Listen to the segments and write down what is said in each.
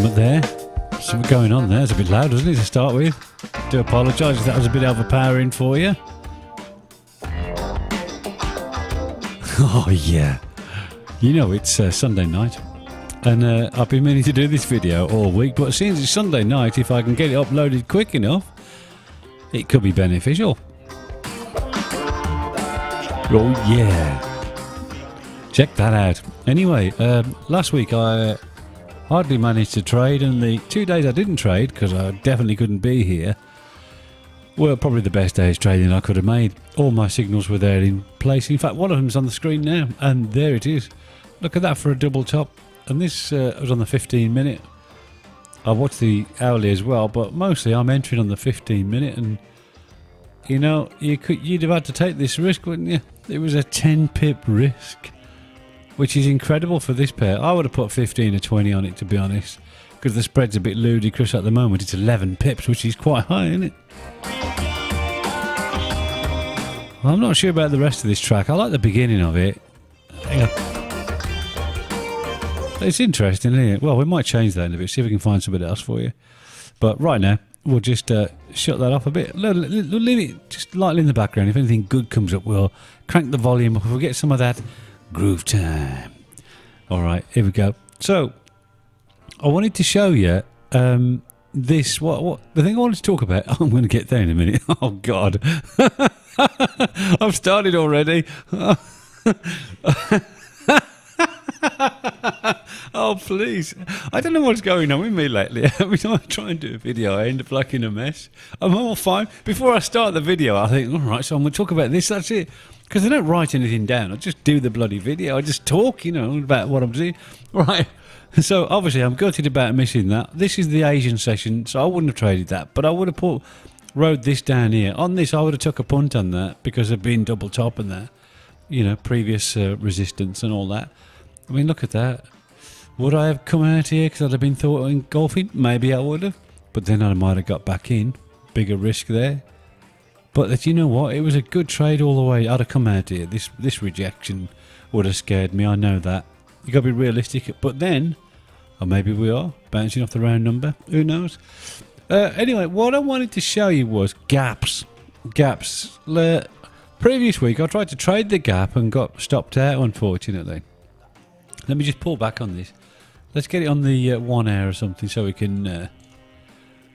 something there. Something going on there. It's a bit loud, wasn't it, to start with? Do apologise if that was a bit overpowering for you. Oh, yeah. You know, it's Sunday night. And I've been meaning to do this video all week, but since it's Sunday night, if I can get it uploaded quick enough, it could be beneficial. Oh, yeah. Check that out. Anyway, last week I hardly managed to trade, and the 2 days I didn't trade, because I definitely couldn't be here, were probably the best days trading I could have made. All my signals were there in place. In fact, one of them's on the screen now, and there it is. Look at that for a double top. And this was on the 15-minute. I watched the hourly as well, but mostly I'm entering on the 15-minute, and you know, you'd have had to take this risk, wouldn't you? It was a 10 pip risk, which is incredible for this pair. I would have put 15 or 20 on it, to be honest, because the spread's a bit ludicrous at the moment. It's 11 pips, which is quite high, isn't it? I'm not sure about the rest of this track. I like the beginning of it. It's interesting, isn't it? Well, we might change that in a bit, see if we can find something else for you. But right now, we'll just shut that off a bit. Leave it just lightly in the background. If anything good comes up, we'll crank the volume up. We'll get some of that groove time. All right, here we go. So, I wanted to show you this. What the thing I wanted to talk about. I'm going to get there in a minute. Oh God, I've started already. Oh please, I don't know what's going on with me lately. Every time I try and do a video, I end up like in a mess. I'm all fine. Before I start the video, I think, alright, so I'm going to talk about this, that's it. Because I don't write anything down, I just do the bloody video. I just talk, you know, about what I'm doing. Right, so obviously I'm gutted about missing that. This is the Asian session, so I wouldn't have traded that, but I would have wrote this down here. On this, I would have took a punt on that, because of being double top and that, you know, previous resistance and all that. I mean, look at that. Would I have come out here because I'd have been thought in golfing? Maybe I would have. But then I might have got back in. Bigger risk there. But you know what? It was a good trade all the way. I'd have come out here. This rejection would have scared me. I know that. You got to be realistic. But then, or maybe we are, bouncing off the round number. Who knows? Anyway, what I wanted to show you was gaps. Gaps. Previous week, I tried to trade the gap and got stopped out, unfortunately. Let me just pull back on this. Let's get it on the 1 hour or something so we can... let's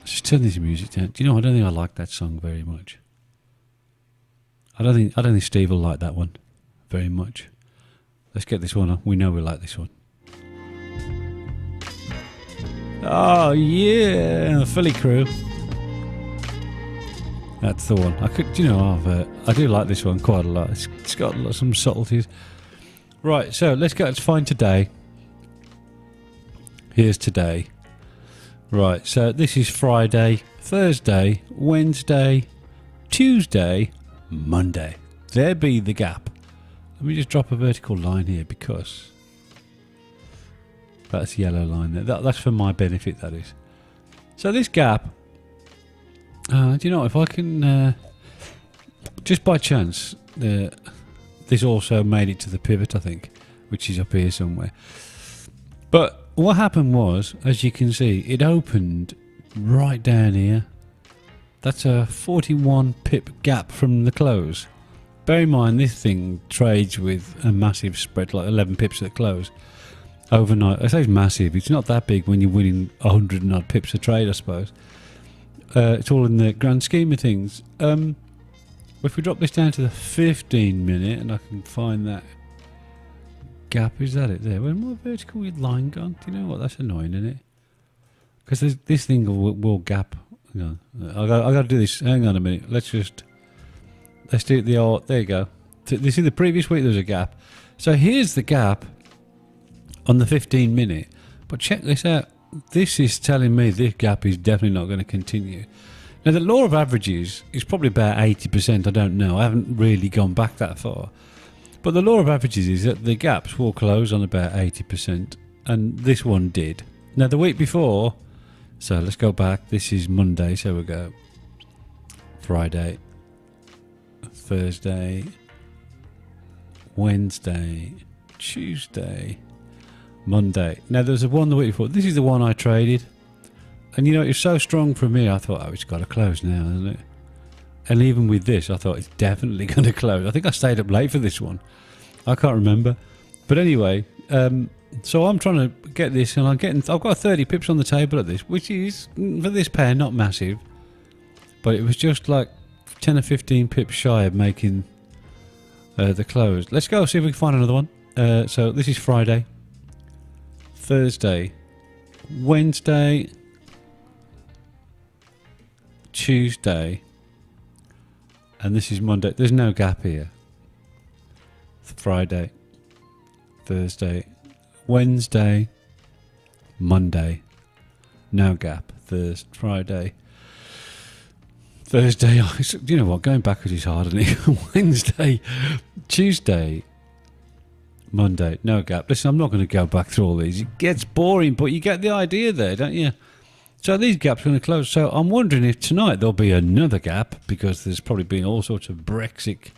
just turn this music down. Do you know, I don't think I like that song very much. I don't think Steve will like that one very much. Let's get this one on. We know we like this one. Oh yeah, Philly Crew. That's the one. I do like this one quite a lot. It's got some subtleties. Right, so let's find today. Here's today. Right, so this is Friday, Thursday, Wednesday, Tuesday, Monday. There be the gap. Let me just drop a vertical line here because that's the yellow line there. That's for my benefit, that is. So this gap, do you know, if I can, just by chance, this also made it to the pivot, I think, which is up here somewhere. But what happened was, as you can see, it opened right down here. That's a 41 pip gap from the close. Bear in mind, this thing trades with a massive spread, like 11 pips at the close. Overnight, I say it's massive. It's not that big when you're winning 100 and odd pips a trade, I suppose. It's all in the grand scheme of things. If we drop this down to the 15-minute, and I can find that gap, is that it there? Where's my vertical line gone? Do you know what? That's annoying, isn't it? Because this thing will gap. Hang on. I got to do this. Hang on a minute. Let's do it the old. There you go. You see, the previous week there was a gap. So here's the gap on the 15-minute. But check this out. This is telling me this gap is definitely not going to continue. Now, the law of averages is probably about 80%. I don't know. I haven't really gone back that far. But the law of averages is that the gaps will close on about 80%. And this one did. Now, the week before... So, let's go back. This is Monday. So, we'll go Friday, Thursday, Wednesday, Tuesday, Monday. Now there's a one the week before. This is the one I traded. And you know, it's so strong for me, I thought, oh, it's got to close now, isn't it? And even with this, I thought it's definitely going to close. I think I stayed up late for this one. I can't remember. But anyway, so I'm trying to get this, and I've got 30 pips on the table at this, which is, for this pair, not massive. But it was just like 10 or 15 pips shy of making the close. Let's go see if we can find another one. So this is Friday, Thursday, Wednesday, Tuesday, and this is Monday. There's no gap here. Friday, Thursday, Wednesday, Monday, no gap. Thursday, Friday, Thursday. You know what? Going backwards is hard, isn't it? Wednesday, Tuesday, Monday, no gap. Listen, I'm not going to go back through all these. It gets boring, but you get the idea there, don't you? So these gaps are going to close. So I'm wondering if tonight there'll be another gap, because there's probably been all sorts of Brexit.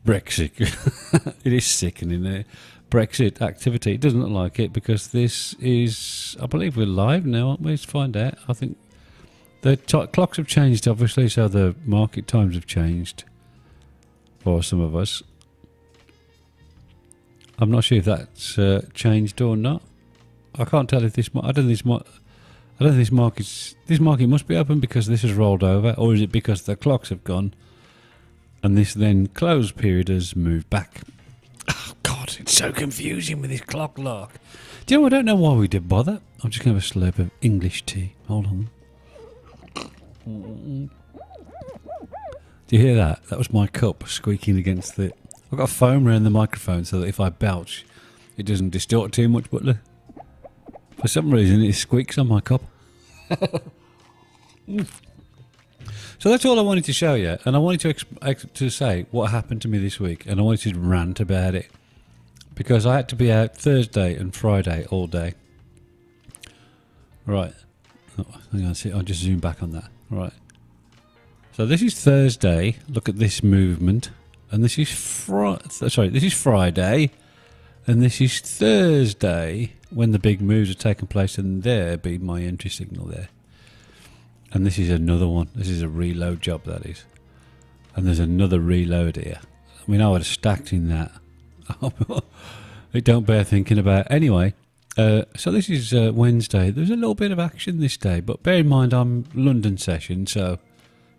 It is sickening there. Brexit activity. It doesn't look like it, because this is, I believe we're live now, aren't we? Let's find out. I think the clocks have changed, obviously, so the market times have changed for some of us. I'm not sure if that's changed or not. I can't tell if this. I don't think this market must be open because this has rolled over, or is it because the clocks have gone and this then close period has moved back? Oh God, it's so confusing with this clock lock. Do you know, I don't know why we did bother. I'm just going to have a slurp of English tea. Hold on. Do you hear that? That was my cup squeaking against the... I've got foam around the microphone so that if I belch, it doesn't distort too much, but look. For some reason, it squeaks on my cup. So that's all I wanted to show you, and I wanted to say what happened to me this week, and I wanted to rant about it, because I had to be out Thursday and Friday all day. Right. Oh, hang on, see, I'll just zoom back on that. Right. So this is Thursday. Look at this movement, and this is this is Friday, and this is Thursday, when the big moves are taking place, and there be my entry signal there. And this is another one. This is a reload job, that is. And there's another reload here. I mean, I would have stacked in that. It don't bear thinking about. Anyway, so this is Wednesday. There's a little bit of action this day, but bear in mind I'm London session, so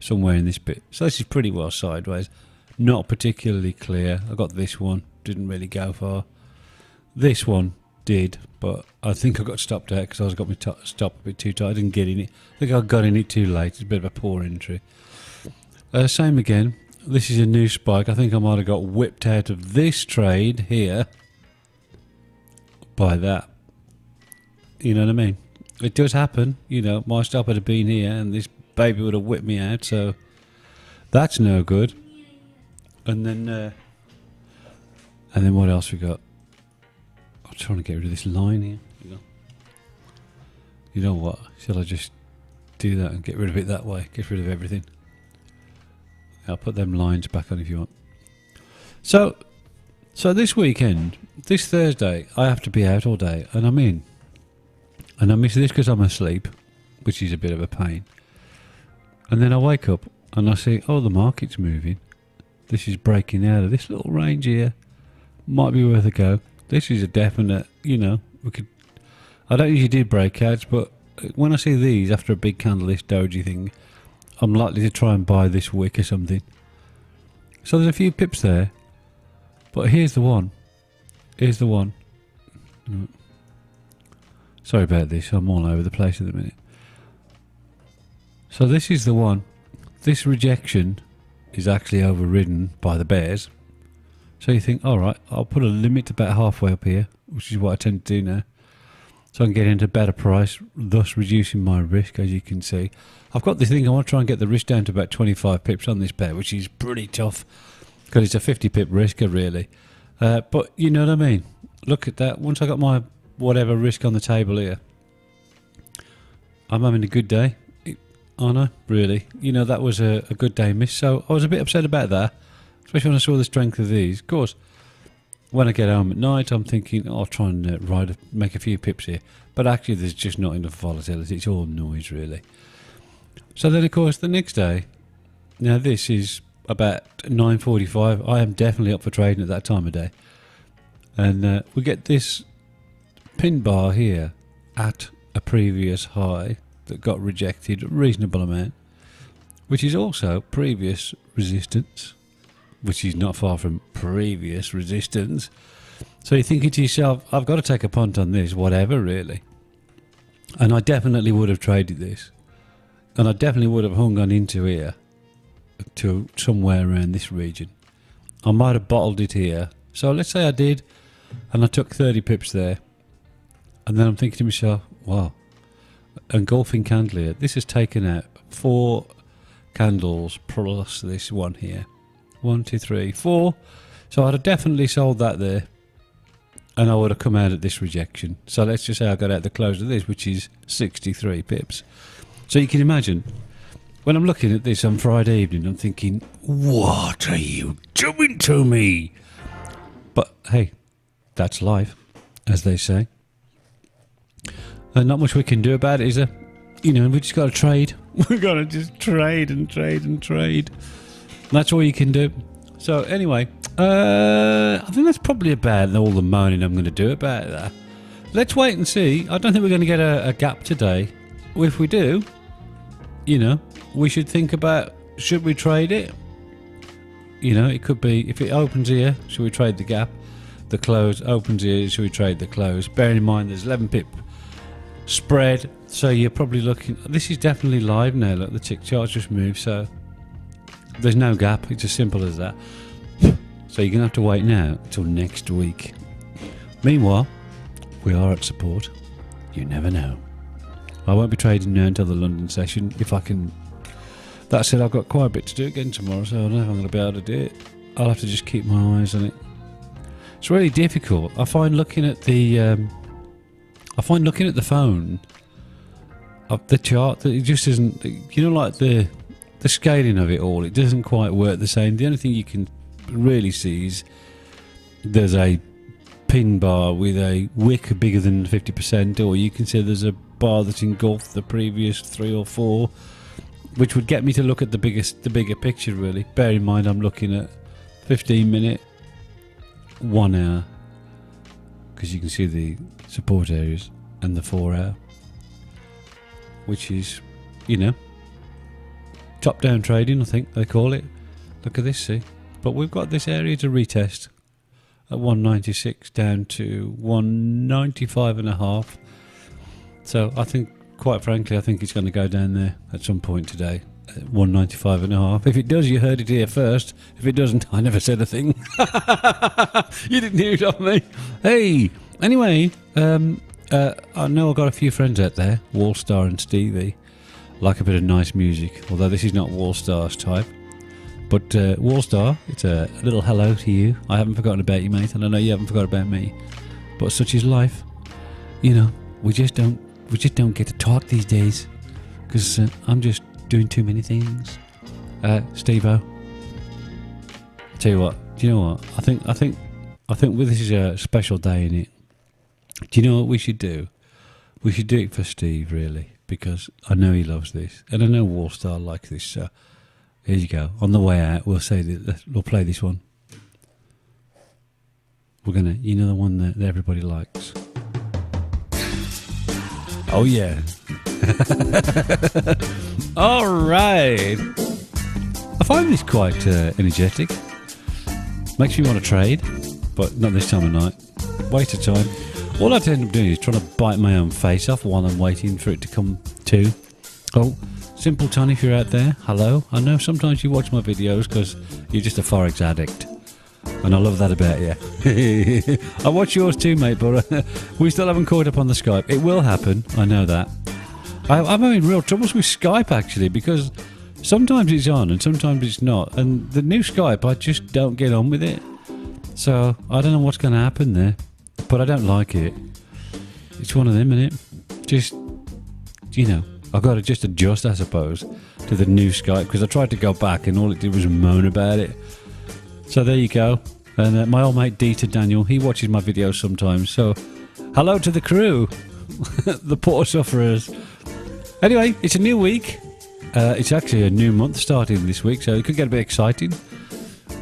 somewhere in this bit. So this is pretty well sideways. Not particularly clear. I got this one. Didn't really go far. This one did, but I think I got stopped out because I got my stop a bit too tight. I didn't get in it. I think I got in it too late. It's a bit of a poor entry. Same again. This is a new spike. I think I might have got whipped out of this trade here by that. You know what I mean? It does happen. You know, my stop would have been here and this baby would have whipped me out, so that's no good. And then what else we got? I'm trying to get rid of this line here. You know what? Shall I just do that and get rid of it that way? Get rid of everything. I'll put them lines back on if you want. So this weekend, this Thursday, I have to be out all day, and I'm in. And I miss this because I'm asleep, which is a bit of a pain. And then I wake up and I see, oh, the market's moving. This is breaking out of this little range here. Might be worth a go. This is a definite, you know, I don't usually do breakouts, but when I see these after a big candle, this doji thing, I'm likely to try and buy this wick or something. So there's a few pips there, but here's the one. Here's the one. Sorry about this, I'm all over the place at the minute. So this is the one. This rejection is actually overridden by the bears. So you think, alright, I'll put a limit about halfway up here, which is what I tend to do now. So I can get into a better price, thus reducing my risk, as you can see. I've got this thing, I want to try and get the risk down to about 25 pips on this pair, which is pretty tough, because it's a 50 pip risker, really. But you know what I mean? Look at that. Once I got my whatever risk on the table here, I'm having a good day. I know, really. You know, that was a good day miss. So I was a bit upset about that, especially when I saw the strength of these. Of course, when I get home at night, I'm thinking, oh, I'll try and make a few pips here. But actually, there's just not enough volatility. It's all noise, really. So then, of course, the next day, now this is about 9:45. I am definitely up for trading at that time of day. And we get this pin bar here at a previous high that got rejected a reasonable amount, which is also previous resistance, which is not far from previous resistance. So you're thinking to yourself, I've got to take a punt on this, whatever, really. And I definitely would have traded this. And I definitely would have hung on into here to somewhere around this region. I might have bottled it here. So let's say I did, and I took 30 pips there. And then I'm thinking to myself, wow, engulfing candle here. This has taken out 4 candles plus this one here. 1, 2, 3, 4. So I'd have definitely sold that there. And I would have come out at this rejection. So let's just say I got out the close of this, which is 63 pips. So you can imagine, when I'm looking at this on Friday evening, I'm thinking, what are you doing to me? But hey, that's life, as they say. And not much we can do about it, is there? You know, we just got to trade. We've got to just trade and trade and trade. That's all you can do. So anyway, I think that's probably about all the moaning I'm going to do about that. Let's wait and see. I don't think we're going to get a gap today. If we do, you know, we should think about, should we trade it? You know, it could be, if it opens here, should we trade the gap? The close opens here, should we trade the close? Bearing in mind there's 11 pip spread, so you're probably looking, this is definitely live now. Look, the tick chart's just moved, so there's no gap. It's as simple as that. So you're going to have to wait now until next week. Meanwhile, we are at support. You never know. I won't be trading now until the London session, if I can. That said, I've got quite a bit to do again tomorrow, so I don't know if I'm going to be able to do it. I'll have to just keep my eyes on it. It's really difficult. I find looking at the phone, the chart, that it just isn't, you know, like the scaling of it all, it doesn't quite work the same. The only thing you can really see is there's a pin bar with a wick bigger than 50%, or you can see there's a bar that's engulfed the previous 3 or 4, which would get me to look at the bigger picture, really. Bear in mind I'm looking at 15-minute, 1 hour, because you can see the support areas, and the 4 hour, which is, you know, top down trading, I think they call it. Look at this, see? But we've got this area to retest at 196 down to 195.5. So I think, quite frankly, I think it's going to go down there at some point today at 195.5. If it does, you heard it here first. If it doesn't, I never said a thing. You didn't hear it off me. Hey, anyway, I know I've got a few friends out there, Wallstar and Stevie, like a bit of nice music, although this is not Wallstar's type. But Wallstar, it's a little hello to you. I haven't forgotten about you, mate, and I know you haven't forgotten about me. But such is life. You know, we just don't get to talk these days, because I'm just doing too many things. Steve-O, tell you what, do you know what? I think this is a special day in it. Do you know what we should do? We should do it for Steve, really, because I know he loves this, and I know Wallstar likes this. So here you go. On the way out, we'll play this one. We're gonna, you know, the one that everybody likes. Oh yeah. All right. I find this quite energetic. Makes me want to trade, but not this time of night. Waste of time. All I end up doing is trying to bite my own face off while I'm waiting for it to come to. Oh, Simpleton, if you're out there, hello. I know sometimes you watch my videos because you're just a Forex addict. And I love that about you. I watch yours too, mate, but we still haven't caught up on the Skype. It will happen, I know that. I'm having real troubles with Skype, actually, because sometimes it's on and sometimes it's not. And the new Skype, I just don't get on with it. So I don't know what's going to happen there. But I don't like it. It's one of them, innit? Just, you know, I've got to just adjust, I suppose, to the new Skype, because I tried to go back and all it did was moan about it. So there you go. And my old mate Dieter Daniel, he watches my videos sometimes. So, hello to the crew, the poor sufferers. Anyway, it's a new week. It's actually a new month starting this week, so it could get a bit exciting.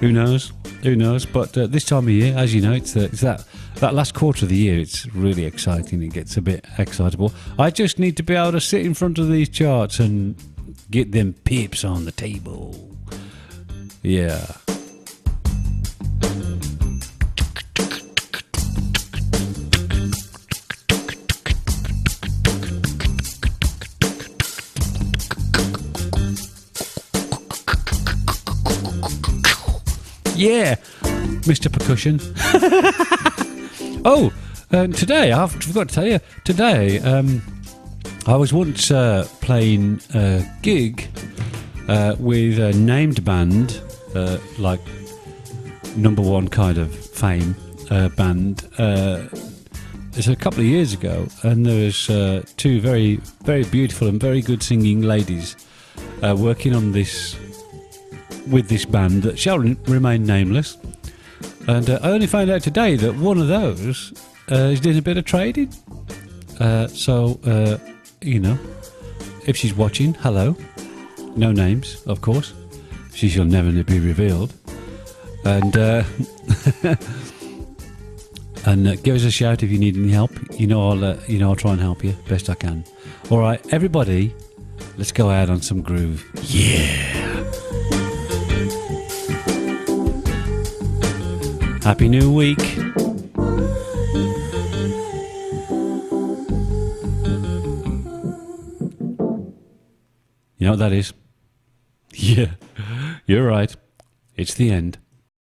Who knows? Who knows? But this time of year, as you know, it's that last quarter of the year. It's really exciting. It gets a bit excitable. I just need to be able to sit in front of these charts and get them pips on the table. Yeah. Yeah, Mr. Percussion. Oh, today, I forgot to tell you, today I was once playing a gig with a named band, like #1 kind of fame band. It's a couple of years ago, and there was two very, very beautiful and very good singing ladies working on this with this band that shall remain nameless. And I only found out today that one of those is doing a bit of trading. So, you know, if she's watching, hello. No names, of course. She shall never be revealed. And and give us a shout if you need any help. You know, I'll try and help you best I can. All right, everybody, let's go out on some groove. Yeah. Happy New Week. You know what that is? Yeah, you're right. It's the end.